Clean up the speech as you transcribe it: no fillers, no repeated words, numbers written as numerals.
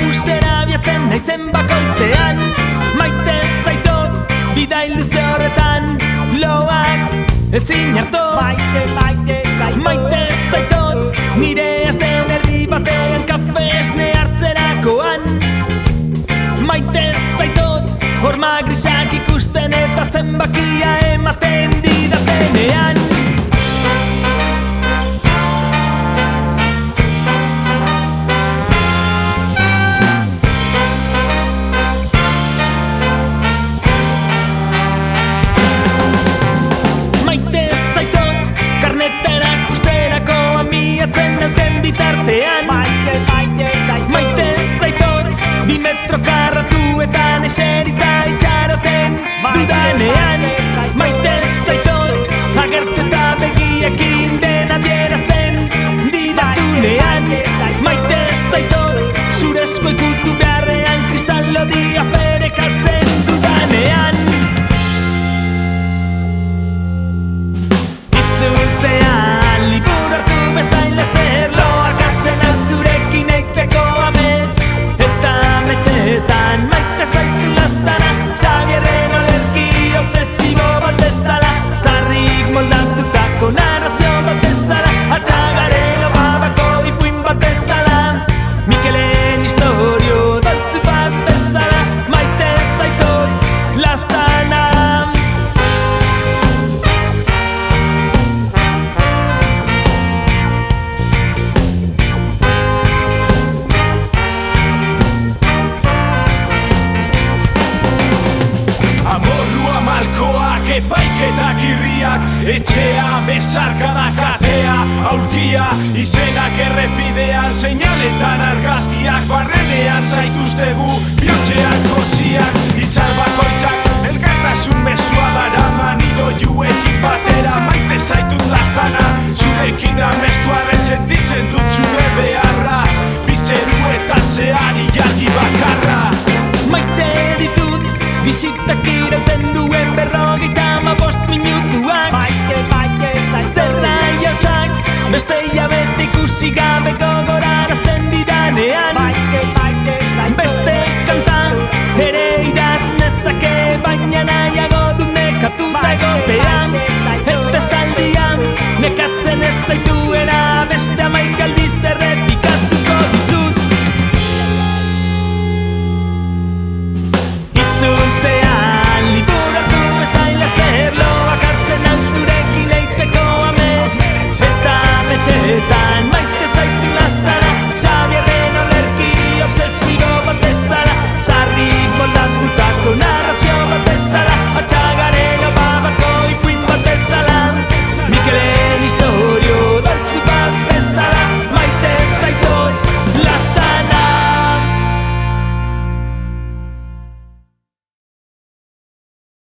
busera biatzen naizen bakoitzean. Maite zaitut, bidai luze horretan, loak ezin hartu. Maite zaitut, nire asten erdi batean kafe esne hartzerakoan. Maite zaitut, horma grisak ikusten eta zenbakia ematen didatenean. Maite zaitut, karnetara kusterako amiatzen nauten bitartean. Maite zaitut, 2 metro karratuetan eserita itxaroten dudanean. Maite zaitut, agertu eta begiekin dena adierazten didazunean. Maite zaitut, zurezko ikutu beharrean kristal lodia ferekatzen dudanean. Itzultzean liburu hartu bezain laster, loarkatzen hau zurekin eiteko amets. Eta ametxetan maite zaitu lastana, Xabierren olerki obsesibo bat bezala, zarrik moldatutako narrazio bat bezala, atxagaren obabako ipuin bat bezala, Mikelen historio doltzu bat bezala, maite zaitut lastana. Amorrua malkoak, epaiketak irriak, etxea, besarkada katea, aulkia, izenak errepidean, seinaletan argazkiak, barrenean zaituztegu, bihotxean koziak, izar bakoitzak, elkartasun mesua daraman, idoiuekin batera, maite zaitut lastana, zurekin amestuaren sentitzen dut zure beharra, bizeruetan zehar ilargi bakarra. Maite ditut, bizitak irauten duen 55 minutuak. Zer nahi hautsak, beste hilabete ikusi gabe gogorarazten didanean. Beste kanta ere idatz nezake, baina nahiago du nekatuta egotean. Eta esaldian nekatzen ez zaitu